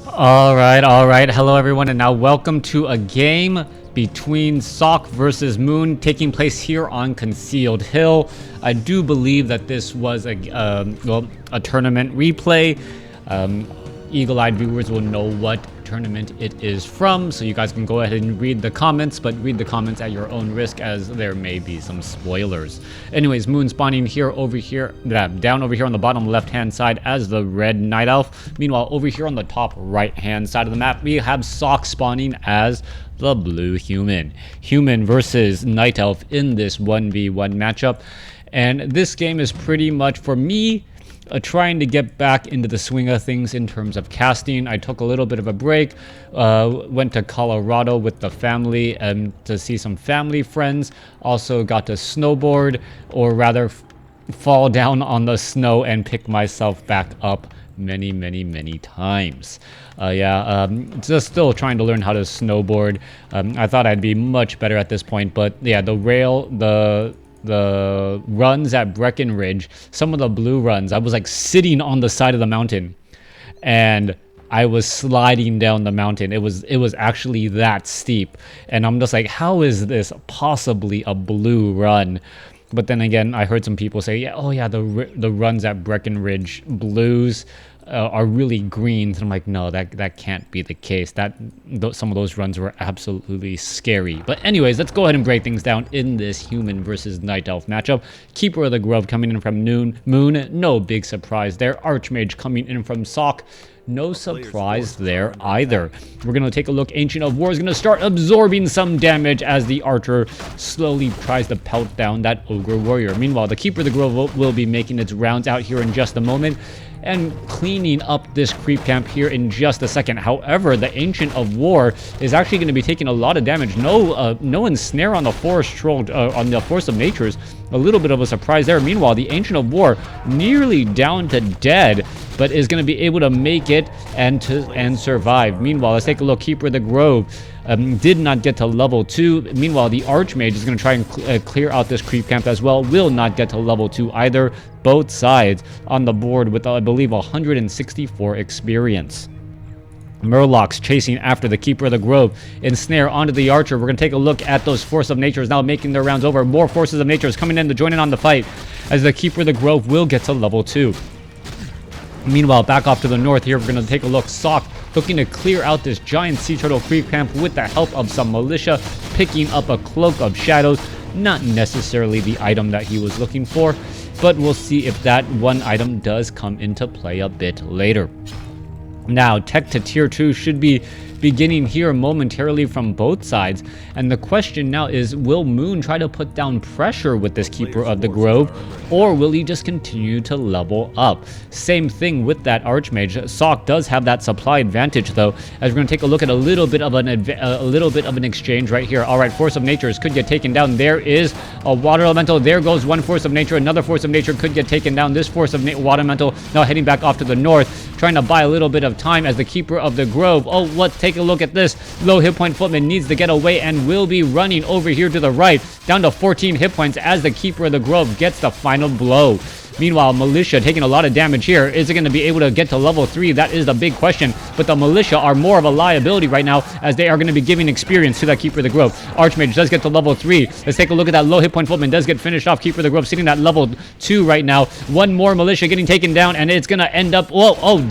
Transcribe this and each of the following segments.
All right. Hello, everyone, and now welcome to a game between Sock versus Moon taking place here on Concealed Hill. I do believe that this was a tournament replay. Eagle-eyed viewers will know what tournament it is from, so you guys can go ahead and read the comments, but read the comments at your own risk as there may be some spoilers. Anyways, Moon spawning down over here on the bottom left hand side as the red night elf. Meanwhile, over here on the top right hand side of the map we have Sock spawning as the blue human versus night elf in this 1v1 matchup. And this game is pretty much, for me, trying to get back into the swing of things in terms of casting. I took a little bit of a break, went to Colorado with the family to see some family friends. Also got to snowboard, or rather fall down on the snow and pick myself back up many times. Just still trying to learn how to snowboard. I thought I'd be much better at this point, but yeah, the runs at Breckenridge, some of the blue runs, I was like sitting on the side of the mountain and I was sliding down the mountain. It was actually that steep, and I'm just like, how is this possibly a blue run? But then again, I heard some people say, the runs at Breckenridge blues are really green. And I'm like, no, that can't be the case. Some of those runs were absolutely scary. But anyways, let's go ahead and break things down in this human versus night elf matchup. Keeper of the Grove coming in from Moon. No big surprise there. Archmage coming in from Sock. No surprise there either. We're going to take a look. Ancient of War is going to start absorbing some damage as the archer slowly tries to pelt down that ogre warrior. Meanwhile, the Keeper of the Grove will be making its rounds out here in just a moment and cleaning up this creep camp here in just a second. However, the Ancient of War is actually going to be taking a lot of damage. No ensnare on the Forest Troll, on the Force of Natures. A little bit of a surprise there. Meanwhile, the Ancient of War nearly down to dead, but is going to be able to make it and survive. Meanwhile, let's take a look. Keeper of the Grove did not get to level 2. Meanwhile, the Archmage is going to try and clear out this creep camp as well. Will not get to level 2 either. Both sides on the board with, I believe, 164 experience. Murlocs chasing after the Keeper of the Grove. Ensnare onto the Archer. We're going to take a look at those Force of Natures now making their rounds over. More Forces of Natures coming in to join in on the fight as the Keeper of the Grove will get to level 2. Meanwhile, back off to the north here, we're going to take a look. Sock looking to clear out this giant sea turtle creep camp with the help of some militia, picking up a Cloak of Shadows. Not necessarily the item that he was looking for, but we'll see if that one item does come into play a bit later. Now, tech to tier 2 should be beginning here momentarily from both sides, and the question now is, will Moon try to put down pressure with this Keeper of the Grove, or will he just continue to level up? Same thing with that Archmage. Sock does have that supply advantage though, as we're going to take a look at a little bit of an exchange right here. All right, Force of Natures could get taken down. There is a Water Elemental. There goes one Force of Nature. Another Force of Nature could get taken down. This Force of Water Elemental now heading back off to the north, trying to buy a little bit of time as the Keeper of the Grove. Take a look at this. Low hit point footman needs to get away and will be running over here to the right, down to 14 hit points as the Keeper of the Grove gets the final blow. Meanwhile, Militia taking a lot of damage here. Is it going to be able to get to level 3? That is the big question. But the Militia are more of a liability right now, as they are going to be giving experience to that Keeper of the Grove. Archmage does get to level 3. Let's take a look at that. Low hit point footman does get finished off. Keeper of the Grove sitting at level 2 right now. One more Militia getting taken down, and it's going to end up...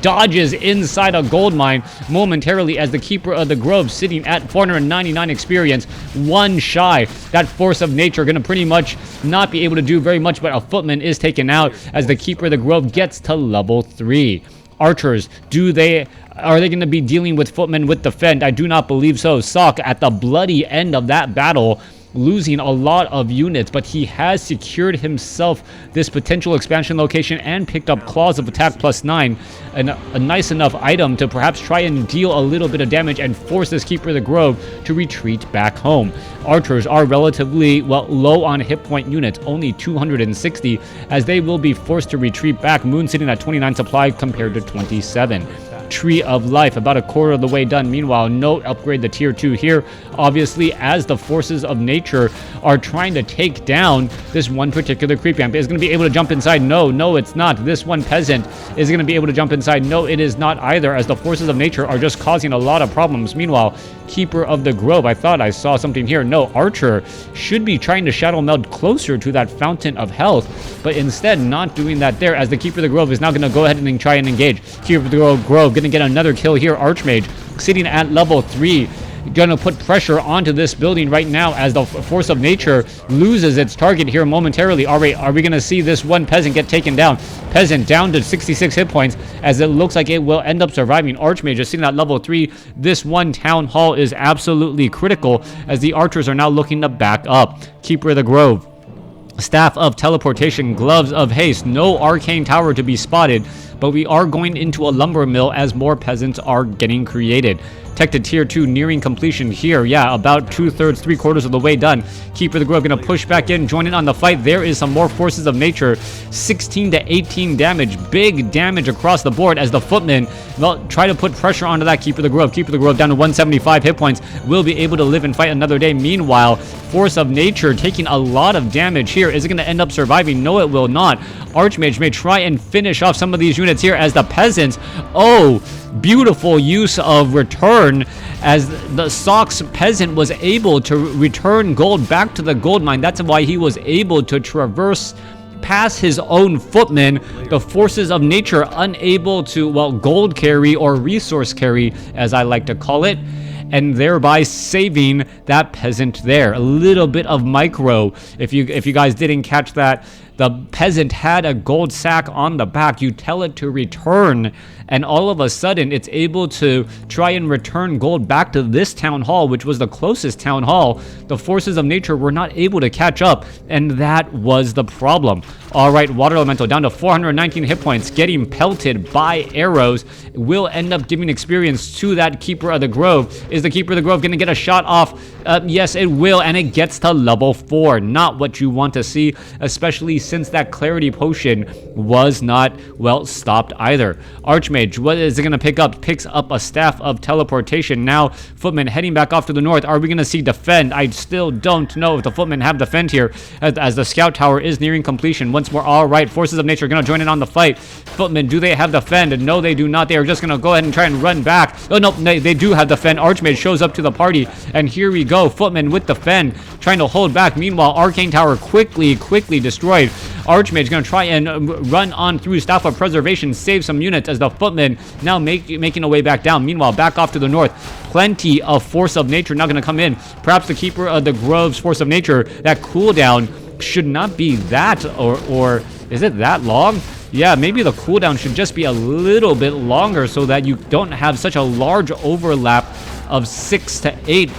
dodges inside a gold mine momentarily as the Keeper of the Grove sitting at 499 experience. One shy. That Force of Nature going to pretty much not be able to do very much, but a footman is taken out as the Keeper of the Grove gets to level 3. Archers, are they going to be dealing with footmen with defend? I do not believe so. Sock at the bloody end of that battle, losing a lot of units, but he has secured himself this potential expansion location and picked up Claws of Attack +9, and a nice enough item to perhaps try and deal a little bit of damage and force this Keeper of the Grove to retreat back home. Archers are relatively low on hit point units, only 260, as they will be forced to retreat back. Moon sitting at 29 supply compared to 27. Tree of Life, about a quarter of the way done. Meanwhile, no upgrade to tier 2 here, obviously, as the forces of nature are trying to take down this one particular creep amp. Is going to be able to jump inside? No, it's not. This one peasant is going to be able to jump inside. No, it is not either, as the forces of nature are just causing a lot of problems. Meanwhile, Keeper of the Grove, I thought I saw something here. No, Archer should be trying to shadow meld closer to that fountain of health, but instead not doing that there, as the Keeper of the Grove is now going to go ahead and try and engage. Keeper of the Grove going to get another kill here. Archmage sitting at level 3. Gonna put pressure onto this building right now as the force of nature loses its target here momentarily. Are we gonna see this one peasant get taken down? Peasant down to 66 hit points, as it looks like it will end up surviving. Archmage is sitting at level 3. This one town hall is absolutely critical, as the archers are now looking to back up. Keeper of the Grove, Staff of Teleportation, Gloves of Haste, no arcane tower to be spotted, but we are going into a lumber mill as more peasants are getting created. Tech to tier 2 nearing completion here. Yeah, about 2/3, 3/4 of the way done. Keeper of the Grove gonna push back in, join in on the fight. There is some more forces of nature. 16 to 18 damage. Big damage across the board as the footmen, well, try to put pressure onto that Keeper of the Grove. Keeper of the Grove down to 175 hit points. Will be able to live and fight another day. Meanwhile, force of nature taking a lot of damage here. Is it gonna end up surviving? No, it will not. Archmage may try and finish off some of these units here as the peasants, oh, beautiful use of return, as the Sox peasant was able to return gold back to the gold mine. That's why he was able to traverse past his own footmen. The forces of nature unable to, well, gold carry or resource carry, as I like to call it, and thereby saving that peasant there. A little bit of micro, if you guys didn't catch that, the peasant had a gold sack on the back. You tell it to return, and all of a sudden it's able to try and return gold back to this town hall, which was the closest town hall. The forces of nature were not able to catch up, and that was the problem. All right, Water Elemental down to 419 hit points, getting pelted by arrows. Will end up giving experience to that Keeper of the Grove. Is the Keeper of the Grove going to get a shot off? Yes, it will, and it gets to level 4. Not what you want to see, especially since that Clarity Potion was not, well, stopped either. Archmage, what is it going to pick up? Picks up a Staff of Teleportation. Now, Footmen heading back off to the north. Are we going to see Defend? I still don't know if the Footmen have Defend here, as the Scout Tower is nearing completion. Once more, all right, forces of nature are going to join in on the fight. Footmen, do they have Defend? No, they do not. They are just going to go ahead and try and run back. Oh, no, they do have Defend. Archmage shows up to the party, and here we go. Footmen with Defend, trying to hold back. Meanwhile, Arcane Tower quickly destroyed. Archmage going to try and run on through Staff of Preservation, save some units, as the Footmen now making a way back down. Meanwhile, back off to the north, plenty of Force of Nature now going to come in. Perhaps the Keeper of the Grove's Force of Nature, that cooldown should not be that, or is it that long? Yeah, maybe the cooldown should just be a little bit longer so that you don't have such a large overlap of 6 to 8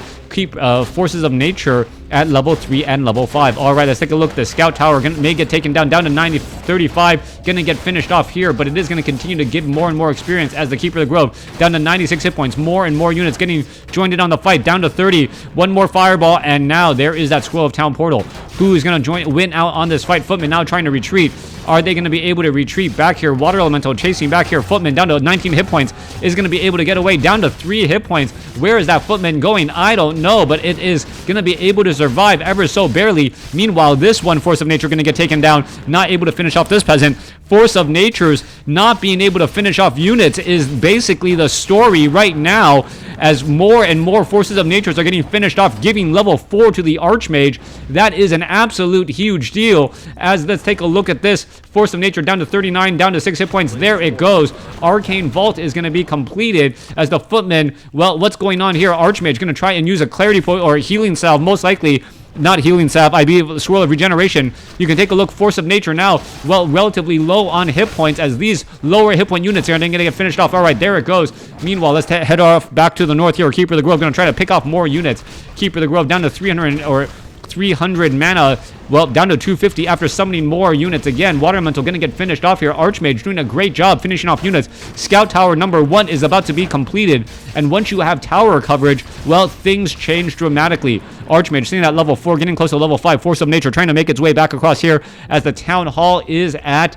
forces of nature at level 3 and level 5. All right, let's take a look. The Scout Tower may get taken down to 35. Gonna get finished off here, but it is going to continue to give more and more experience as the Keeper of the Grove down to 96 hit points. More and more units getting joined in on the fight, down to 30. One more fireball, and now there is that Scroll of Town Portal. Who is going to win out on this fight? Footman now trying to retreat. Are they going to be able to retreat back here? Water Elemental chasing back here. Footman down to 19 hit points. Is going to be able to get away down to 3 hit points. Where is that Footman going? I don't know, but it is going to be able to survive ever so barely. Meanwhile, this one Force of Nature going to get taken down. Not able to finish off this peasant. Force of Nature's not being able to finish off units is basically the story right now, as more and more Forces of Nature's are getting finished off, giving level 4 to the Archmage. That is an absolute huge deal. As let's take a look at this. Force of Nature down to 39, down to 6 hit points. There it goes. Arcane Vault is going to be completed as the Footman, well, what's going on here? Archmage going to try and use a Clarity Point or a Healing Salve, most likely. Not Healing Salve, I believe Scroll of Regeneration. You can take a look. Force of Nature now, well, relatively low on hit points, as these lower hit point units are going to get finished off. All right, there it goes. Meanwhile, let's head off back to the north here. Keeper of the Grove going to try to pick off more units. Keeper of the Grove down to 300 mana, well, down to 250 after summoning more units again. Water Elemental going to get finished off here. Archmage doing a great job finishing off units. Scout Tower number 1 is about to be completed, and once you have tower coverage, well, things change dramatically. Archmage sitting at level 4, getting close to level 5. Force of Nature trying to make its way back across here, as the Town Hall is at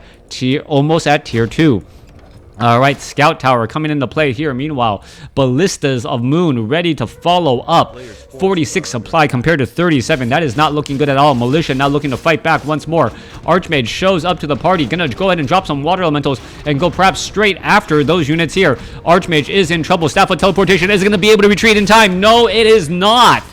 almost at tier 2. All right, Scout Tower coming into play here. Meanwhile, Ballistas of Moon ready to follow up. 46 supply compared to 37. That is not looking good at all. Militia now looking to fight back once more. Archmage shows up to the party. Gonna go ahead and drop some water elementals and go perhaps straight after those units here. Archmage is in trouble. Staff of Teleportation is going to be able to retreat in time. No, it is not.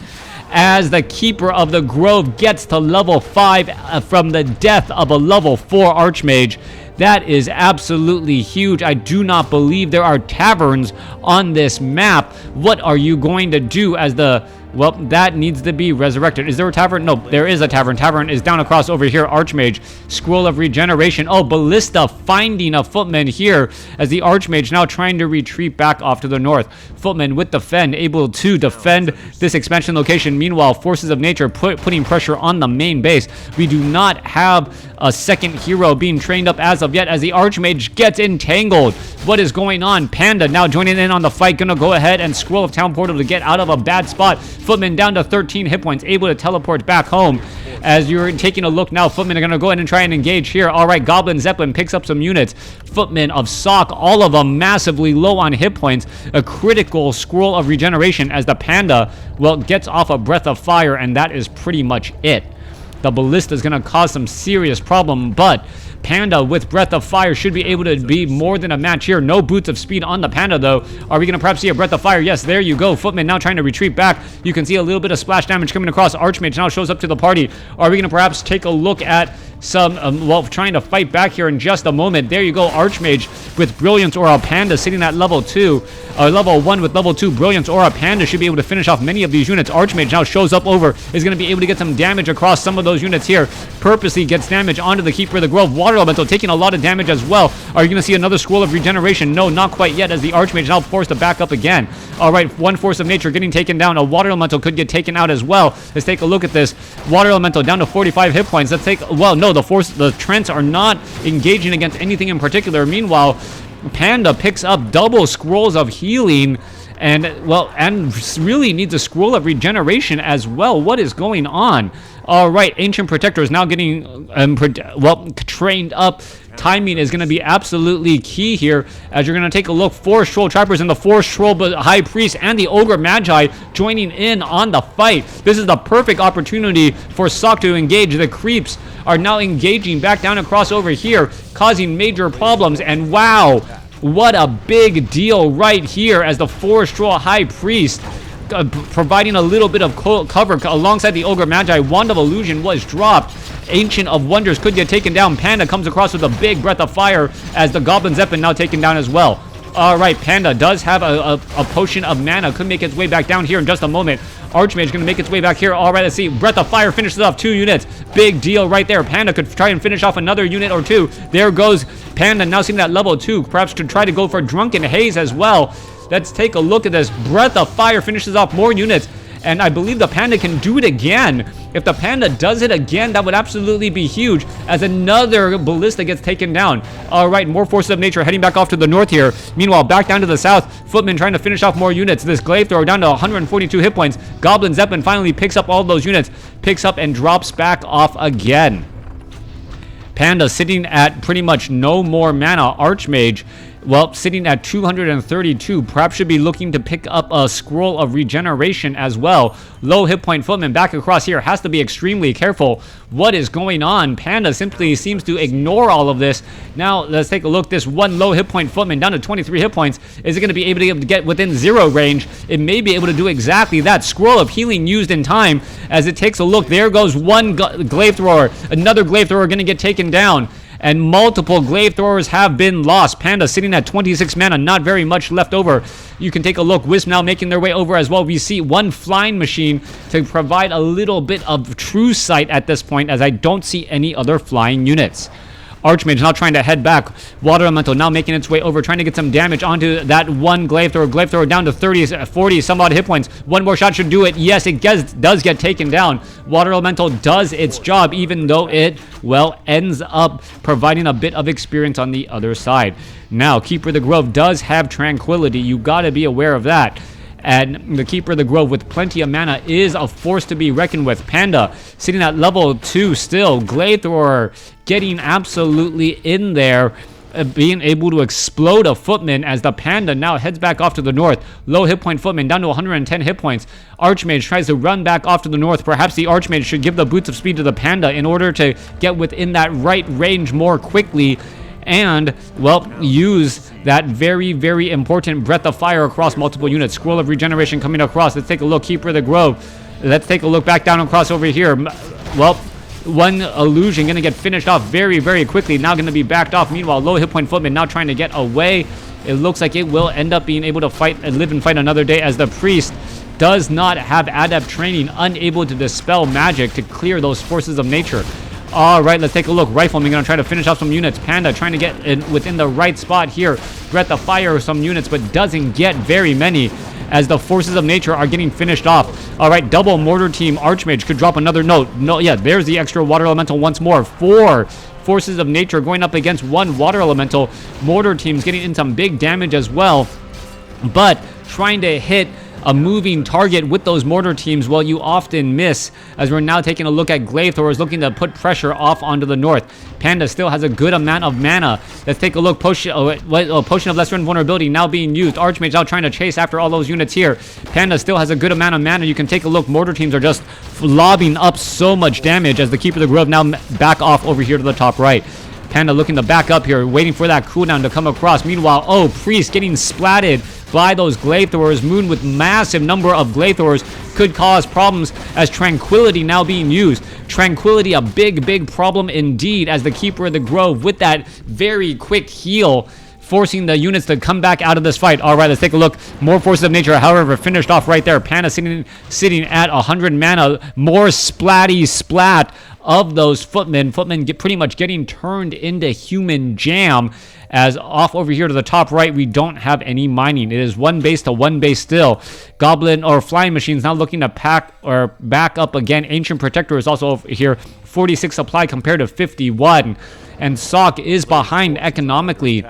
As the Keeper of the Grove gets to level 5 from the death of a level 4 Archmage. That is absolutely huge. I do not believe there are taverns on this map. What are you going to do as the... Well, that needs to be resurrected. Is there a tavern? No, there is a tavern. Tavern is down across over here. Archmage, Scroll of Regeneration. Oh, Ballista finding a footman here as the Archmage now trying to retreat back off to the north. Footman with defend, able to defend this expansion location. Meanwhile, Forces of Nature putting pressure on the main base. We do not have a second hero being trained up as of yet as the Archmage gets entangled. What is going on? Panda now joining in on the fight. Gonna go ahead and Scroll of Town Portal to get out of a bad spot. Footman down to 13 hit points, able to teleport back home. As you're taking a look now, Footmen are going to go ahead and try and engage here. All right, Goblin Zeppelin picks up some units. Footmen of Sock, all of them massively low on hit points. A critical Scroll of Regeneration as the Panda, well, gets off a Breath of Fire, and that is pretty much it. The Ballista is going to cause some serious problem, but Panda with Breath of Fire should be able to be more than a match here. No Boots of Speed on the Panda, though. Are we going to perhaps see a Breath of Fire? Yes, there you go. Footman now trying to retreat back. You can see a little bit of splash damage coming across. Archmage now shows up to the party. Are we going to perhaps take a look at some, well, trying to fight back here in just a moment. There you go, Archmage with Brilliance Aura. Panda sitting at level 2, level 1 with level 2 Brilliance Aura. Panda should be able to finish off many of these units. Archmage now shows up over, is going to be able to get some damage across some of those units here. Purposely gets damage onto the Keeper of the Grove. Water Elemental taking a lot of damage as well. Are you going to see another Scroll of Regeneration? No, not quite yet, as the Archmage now forced to back up again. All right, one Force of Nature getting taken down. A Water Elemental could get taken out as well. Let's take a look at this. Water Elemental down to 45 hit points. Let's take, well, no, the Trents are not engaging against anything in particular. Meanwhile, Panda picks up double Scrolls of Healing and, well, and really needs a Scroll of Regeneration as well. What is going on? All right, Ancient Protector is now getting, trained up. Timing is going to be absolutely key here, as you're going to take a look. 4 Troll Trappers and the 4 Troll High Priest and the Ogre Magi joining in on the fight. This is the perfect opportunity for Sock to engage. The creeps are now engaging back down across over here, causing major problems. And wow, what a big deal right here, as the 4 Troll High Priest providing a little bit of cover alongside the Ogre Magi. Wand of Illusion was dropped. Ancient of Wonders could get taken down. Panda comes across with a big Breath of Fire, as the Goblin Zeppelin now taken down as well. All right, Panda does have a potion of mana. Could make its way back down here in just a moment. Archmage going to make its way back here. All right, let's see. Breath of Fire finishes off 2 units. Big deal right there. Panda could try and finish off another unit or 2. There goes Panda, now sitting at level 2. Perhaps to try to go for Drunken Haze as well. Let's take a look at this. Breath of Fire finishes off more units. And I believe the Panda can do it again. If the Panda does it again, that would absolutely be huge, as another Ballista gets taken down. All right, more Forces of Nature heading back off to the north here. Meanwhile, back down to the south, Footman trying to finish off more units. This Glaive Thrower down to 142 hit points. Goblin Zeppelin finally picks up all those units, picks up and drops back off again. Panda sitting at pretty much no more mana. Archmage, well, sitting at 232, perhaps should be looking to pick up a Scroll of Regeneration as well. Low hit point Footman back across here has to be extremely careful. What is going on? Panda simply seems to ignore all of this. Now, let's take a look. This one low hit point Footman down to 23 hit points. Is it going to be able to get within 0 range? It may be able to do exactly that. Scroll of Healing used in time, as it takes a look. There goes one Glaive Thrower. Another Glaive Thrower going to get taken down. And multiple Glaive Throwers have been lost. Panda sitting at 26 mana, not very much left over. You can take a look. Wisp now making their way over as well. We see one Flying Machine to provide a little bit of true sight at this point, as I don't see any other flying units. Archmage now trying to head back. Water Elemental now making its way over, trying to get some damage onto that one Glaive Thrower. Glaive Thrower down to 30, 40 some odd hit points. One more shot should do it. Yes, it does get taken down. Water Elemental does its job, even though it, well, ends up providing a bit of experience on the other side. Now, Keeper of the Grove does have Tranquility. You got to be aware of that. And the Keeper of the Grove with plenty of mana is a force to be reckoned with. Panda sitting at level 2 still. Glaive Thrower getting absolutely in there. being able to explode a footman as the Panda now heads back off to the north. Low hit point footman down to 110 hit points. Archmage tries to run back off to the north. Perhaps the Archmage should give the boots of speed to the Panda in order to get within that right range more quickly and, well, use that very, very important breath of fire across multiple units. Scroll of regeneration coming across. Let's take a look. Keeper of the Grove. Let's take a look back down across over here. Well, one illusion going to get finished off very, very quickly. Now going to be backed off. Meanwhile, low hit point footman now trying to get away. It looks like it will end up being able to fight and live and fight another day as the priest does not have adept training, unable to dispel magic to clear those forces of nature. All right, let's take a look. Rifleman going to try to finish off some units. Panda trying to get in within the right spot here. Breath of fire some units, but doesn't get very many as the forces of nature are getting finished off. All right, double mortar team. Archmage could drop another note. No, yeah, there's the extra water elemental once more. 4 forces of nature going up against 1 water elemental. Mortar team's getting in some big damage as well, but trying to hit a moving target with those mortar teams, well, you often miss, as we're now taking a look at glaive throwers looking to put pressure off onto the north. Panda still has a good amount of mana. Let's take a look. Potion of lesser invulnerability now being used. Archmage now trying to chase after all those units here. Panda still has a good amount of mana. You can take a look. Mortar teams are just lobbing up so much damage as the Keeper of the Grove now back off over here to the top right. Panda looking to back up here, waiting for that cooldown to come across. Meanwhile, oh, Priest getting splatted by those glaive throwers. Moon with massive number of glaive throwers could cause problems as Tranquility now being used. Tranquility, a big problem indeed, as the Keeper of the Grove with that very quick heal, forcing the units to come back out of this fight. All right, let's take a look. More forces of nature, however, finished off right there. Panda sitting at 100 mana. More splatty splat of those footmen. Footmen pretty much getting turned into human jam. As off over here to the top right, we don't have any mining. It is 1 base to 1 base still. Goblin or flying machines now looking to pack or back up again. Ancient Protector is also over here. 46 supply compared to 51. And Sock is behind economically,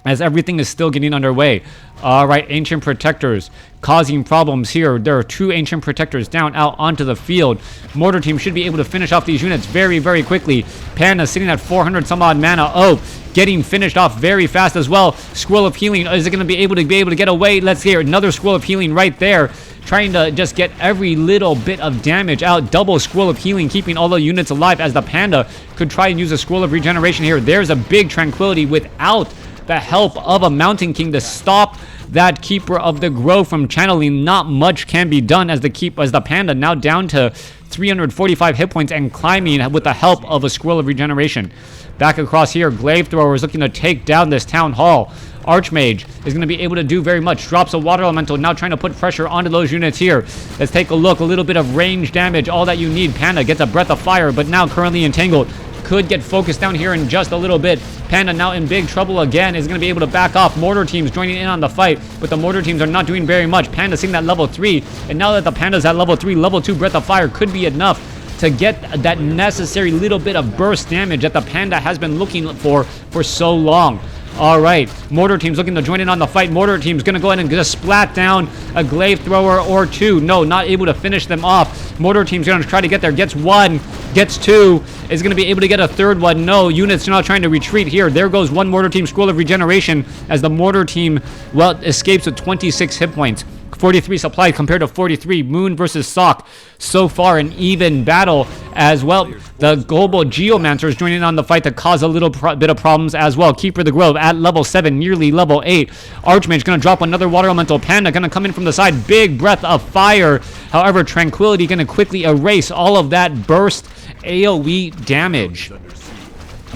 as everything is still getting underway. All right, Ancient Protectors causing problems here. There are 2 Ancient Protectors down out onto the field. Mortar team should be able to finish off these units very, very quickly. Panda sitting at 400 some odd mana. Oh, getting finished off very fast as well. Scroll of Healing, is it going to be able to get away? Let's hear another Scroll of Healing right there, trying to just get every little bit of damage out. Double Scroll of Healing, keeping all the units alive, as the Panda could try and use a Scroll of Regeneration here. There's a big Tranquility without the help of a Mountain King to stop that Keeper of the Grove from channeling. Not much can be done as the Panda now down to 345 hit points and climbing with the help of a Scroll of Regeneration. Back across here, Glaive Thrower is looking to take down this Town Hall. Archmage is going to be able to do very much. Drops a Water Elemental, now trying to put pressure onto those units here. Let's take a look. A little bit of range damage, all that you need. Panda gets a Breath of Fire, but now currently entangled. Could get focused down here in just a little bit. Panda now in big trouble again, is going to be able to back off. Mortar teams joining in on the fight, but the mortar teams are not doing very much. Panda seeing that level 3, and now that the Panda's at level 3, level 2 Breath of Fire could be enough to get that necessary little bit of burst damage that the Panda has been looking for so long. All right, Mortar team's looking to join in on the fight. Mortar team's going to go ahead and just splat down a Glaive Thrower or 2. No, not able to finish them off. Mortar team's going to try to get there. Gets 1, gets 2. Is going to be able to get a 3rd one. No, units are not trying to retreat here. There goes one Mortar team Scroll of Regeneration as the Mortar team, well, escapes with 26 hit points. 43 supply compared to 43. Moon versus Sock. So far an even battle as well. The Global Geomancer is joining in on the fight to cause a little bit of problems as well. Keeper of the Grove at level 7, nearly level 8. Archmage going to drop another Water Elemental. Panda going to come in from the side. Big Breath of Fire. However, Tranquility going to quickly erase all of that burst AoE damage.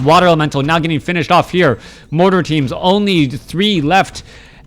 Water Elemental now getting finished off here. Mortar teams, only 3 left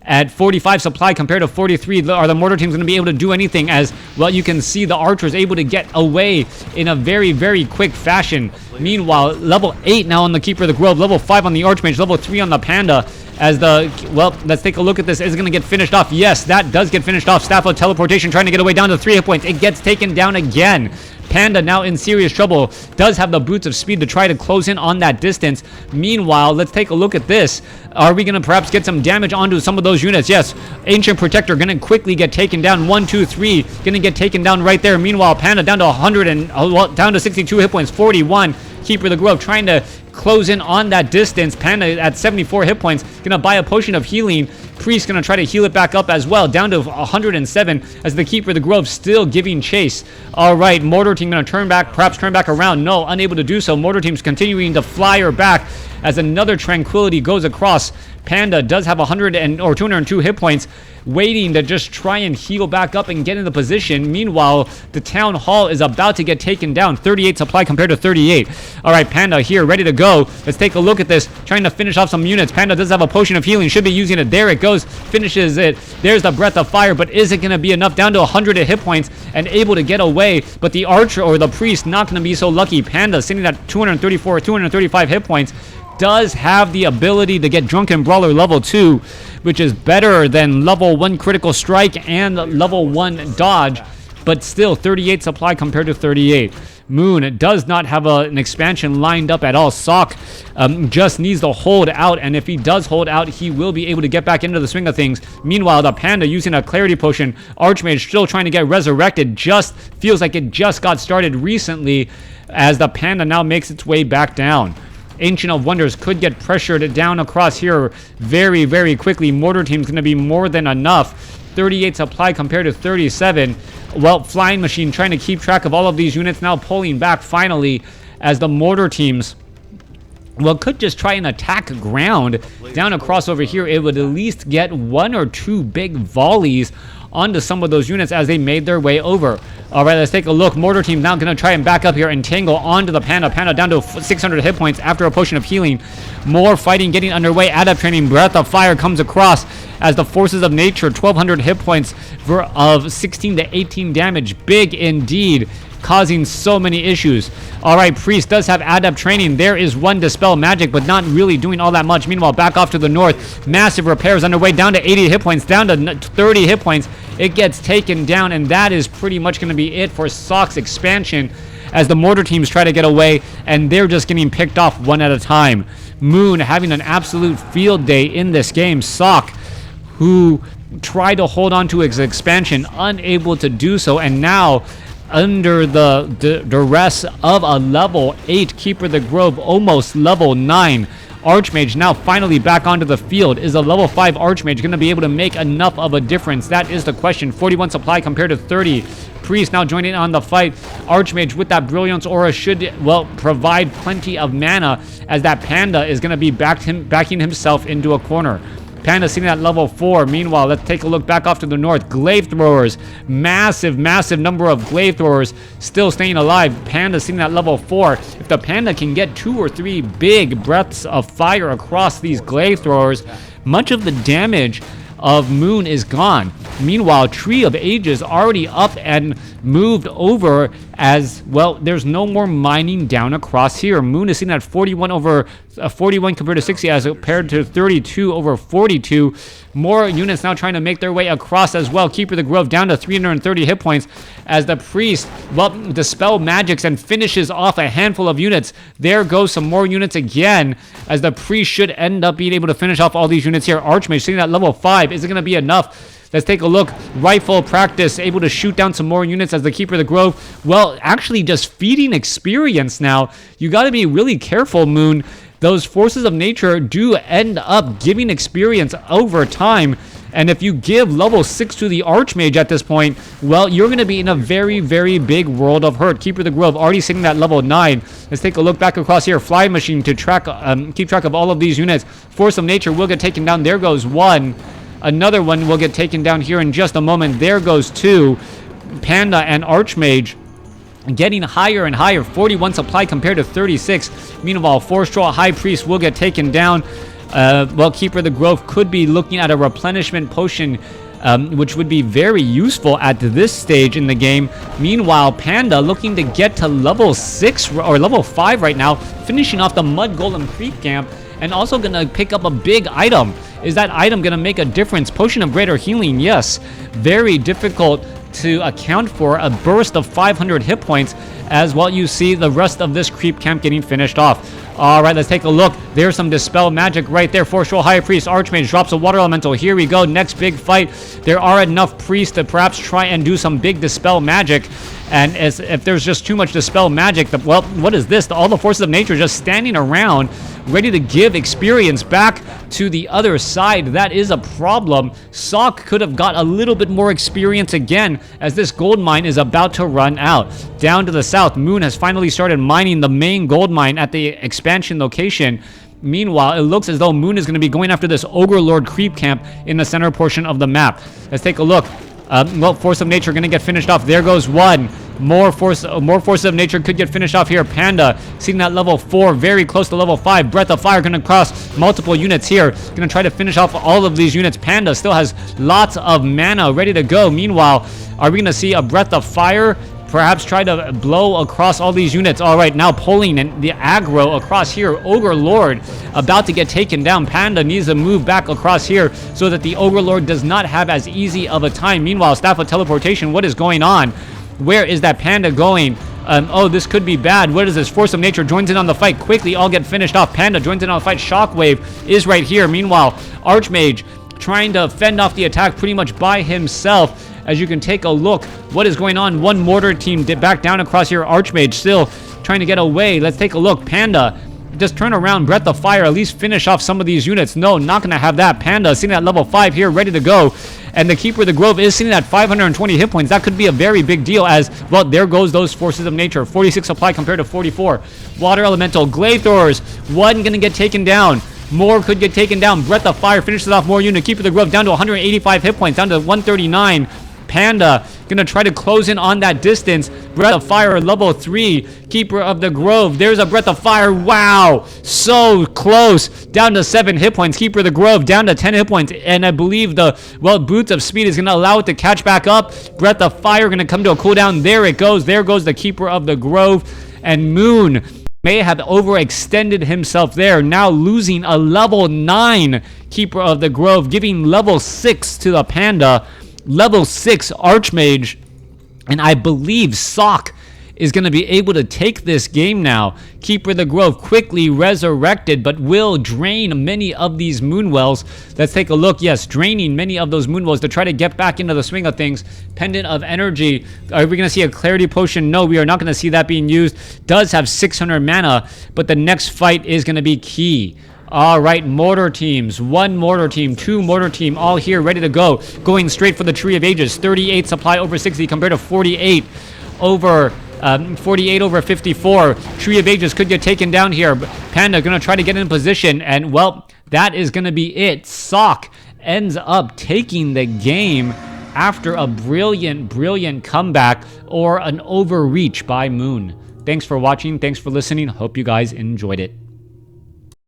at 45 supply compared to 43. Are the mortar teams going to be able to do anything? As well, you can see the archers able to get away in a very, very quick fashion. Meanwhile, level 8 now on the Keeper of the Grove, level 5 on the Archmage, level 3 on the Panda. As the, well, let's take a look at this. Is it going to get finished off? Yes, that does get finished off. Staff of Teleportation trying to get away down to 3 hit points. It gets taken down again. Panda now in serious trouble. Does have the Boots of Speed to try to close in on that distance. Meanwhile, let's take a look at this. Are we going to perhaps get some damage onto some of those units? Yes. Ancient Protector going to quickly get taken down. 1, 2, 3. Going to get taken down right there. Meanwhile, Panda down to 100 and, well, down to 62 hit points. 41. Keeper of the Grove trying to close in on that distance. Panda at 74 hit points, gonna buy a potion of healing. Priest gonna try to heal it back up as well, down to 107 as the Keeper of the Grove still giving chase. All right, Mortar Team gonna turn back, perhaps turn back around. No, unable to do so. Mortar Team's continuing to fly her back as another Tranquility goes across. Panda does have 202 hit points, waiting to just try and heal back up and get into position. Meanwhile, the Town Hall is about to get taken down. 38 supply compared to 38. All right, Panda here, ready to go. Let's take a look at this, trying to finish off some units. Panda does have a potion of healing, should be using it. There it goes, finishes it. There's the Breath of Fire, but is it going to be enough? Down to 100 hit points and able to get away, but the Archer or the Priest not going to be so lucky. Panda sitting at 235 hit points. Does have the ability to get Drunken Brawler level 2, which is better than level 1 critical strike and level 1 dodge, but still 38 supply compared to 38. Moon does not have an expansion lined up at all. Sock just needs to hold out, and if he does hold out, he will be able to get back into the swing of things. Meanwhile, the Panda using a Clarity Potion. Archmage still trying to get resurrected. Just feels like it just got started recently as the Panda now makes its way back down. Ancient of Wonders could get pressured down across here very, very quickly. Mortar Team's going to be more than enough. 38 supply compared to 37. Well, Flying Machine trying to keep track of all of these units, now pulling back finally as the Mortar Teams, well, could just try and attack ground down across over here. It would at least get 1 or 2 big volleys onto some of those units as they made their way over. All right, let's take a look. Mortar Team now going to try and back up here and tangle onto the Panda. Panda down to 600 hit points after a potion of healing. More fighting getting underway. Adapt Training, Breath of Fire comes across as the Forces of Nature, 1200 hit points of 16 to 18 damage. Big indeed, causing so many issues. All right, Priest does have Adept Training. There is 1 Dispel Magic, but not really doing all that much. Meanwhile, back off to the north, massive repairs underway, down to 80 hit points, down to 30 hit points. It gets taken down, and that is pretty much going to be it for Sock's expansion as the Mortar Teams try to get away, and they're just getting picked off one at a time. Moon having an absolute field day in this game. Sock, who tried to hold on to his expansion, unable to do so, and now under the duress of a level 8 Keeper of the Grove, almost level 9 Archmage now finally back onto the field. Is a level 5 Archmage going to be able to make enough of a difference? That is the question. 41 supply compared to 30. Priest now joining on the fight. Archmage with that Brilliance Aura should, well, provide plenty of mana as that Panda is going to be backing himself into a corner. Panda sitting at level 4. Meanwhile, let's take a look back off to the north. Glaive Throwers. Massive, massive number of Glaive Throwers still staying alive. Panda sitting at level 4. If the Panda can get 2 or 3 big breaths of fire across these Glaive Throwers, much of the damage of Moon is gone. Meanwhile, Tree of Ages already up and moved over as well. There's no more mining down across here. Moon is sitting at 41 over 41 compared to 60 as compared to 32 over 42. More units now trying to make their way across as well. Keeper of the Grove down to 330 hit points as the Priest, well, dispel magics and finishes off a handful of units. There goes some more units again as the Priest should end up being able to finish off all these units here. Archmage sitting at level 5. Is it going to be enough? Let's take a look. Rifle practice, able to shoot down some more units as the Keeper of the Grove, well, actually just feeding experience now. You got to be really careful, Moon. Those Forces of Nature do end up giving experience over time. And if you give level 6 to the Archmage at this point, well, you're going to be in a very, very big world of hurt. Keeper of the Grove already sitting at level 9. Let's take a look back across here. Flying Machine to keep track of all of these units. Force of Nature will get taken down. There goes 1. Another one will get taken down here in just a moment. There goes 2. Panda and Archmage getting higher and higher. 41 supply compared to 36. Meanwhile, 4-Straw High Priest will get taken down. Well, Keeper of the Grove could be looking at a replenishment potion, which would be very useful at this stage in the game. Meanwhile, Panda looking to get to level 6 or level 5 right now, finishing off the Mud Golem Creep Camp, and also going to pick up a big item. Is that item going to make a difference? Potion of Greater Healing, yes. Very difficult to account for. A burst of 500 hit points as well. You see the rest of this creep camp getting finished off. All right, let's take a look. There's some Dispel Magic right there. Force Troll, High Priest, Archmage drops a Water Elemental. Here we go. Next big fight. There are enough priests to perhaps try and do some big Dispel Magic. And as if there's just too much Dispel Magic, well, what is this? All the forces of nature just standing around, ready to give experience back to the other side. That is a problem. Sock could have got a little bit more experience again, as this gold mine is about to run out. Down to the south, Moon has finally started mining the main gold mine at the expansion location. Meanwhile, it looks as though Moon is going to be going after this Ogre Lord creep camp in the center portion of the map. Let's take a look. Well, Force of Nature going to get finished off. There goes one. More forces of nature could get finished off here. Panda seeing that level 4, very close to level 5. Breath of Fire going to cross multiple units here. Going to try to finish off all of these units. Panda still has lots of mana ready to go. Meanwhile, are we going to see a Breath of Fire perhaps try to blow across all these units? All right, now pulling and the aggro across here. Ogre Lord about to get taken down. Panda needs to move back across here so that the Ogre Lord does not have as easy of a time. Meanwhile, Staff of Teleportation, what is going on? Where is that Panda going? Oh, this could be bad. What is this? Force of Nature joins in on the fight. Quickly, all get finished off. Panda joins in on the fight. Shockwave is right here. Meanwhile, Archmage trying to fend off the attack pretty much by himself. As you can take a look, what is going on? One mortar team back down across here. Archmage still trying to get away. Let's take a look. Panda, just turn around. Breath of Fire, at least finish off some of these units. No, not going to have that. Panda sitting at level 5 here, ready to go. And the Keeper of the Grove is sitting at 520 hit points. That could be a very big deal as, well, there goes those Forces of Nature. 46 supply compared to 44. Water Elemental, Glade Throwers, one going to get taken down. More could get taken down. Breath of Fire finishes off more unit. Keeper of the Grove down to 185 hit points, down to 139. Panda gonna try to close in on that distance. Breath of Fire level 3. Keeper of the Grove, there's a Breath of Fire. Wow, so close. Down to 7 hit points. Keeper of the Grove down to 10 hit points, and I believe the, well, Boots of Speed is gonna allow it to catch back up. Breath of Fire gonna come to a cooldown. There it goes. There goes the Keeper of the Grove. And Moon may have overextended himself there, now losing a level 9 Keeper of the Grove, giving level 6 to the Panda. Level 6 Archmage, and I believe Sock is going to be able to take this game now. Keeper of the Grove quickly resurrected, but will drain many of these Moonwells. Let's take a look. Yes, draining many of those Moonwells to try to get back into the swing of things. Pendant of Energy. Are we going to see a Clarity Potion? No, we are not going to see that being used. Does have 600 mana, but the next fight is going to be key. All right, mortar teams. One mortar team, two mortar team, all here ready to go. Going straight for the Tree of Ages. 38 supply over 60 compared to 48 over 54. Tree of Ages could get taken down here. Panda gonna try to get in position, and well, that is gonna be it. Sock ends up taking the game after a brilliant comeback or an overreach by Moon. Thanks for watching. Thanks for listening. Hope you guys enjoyed it.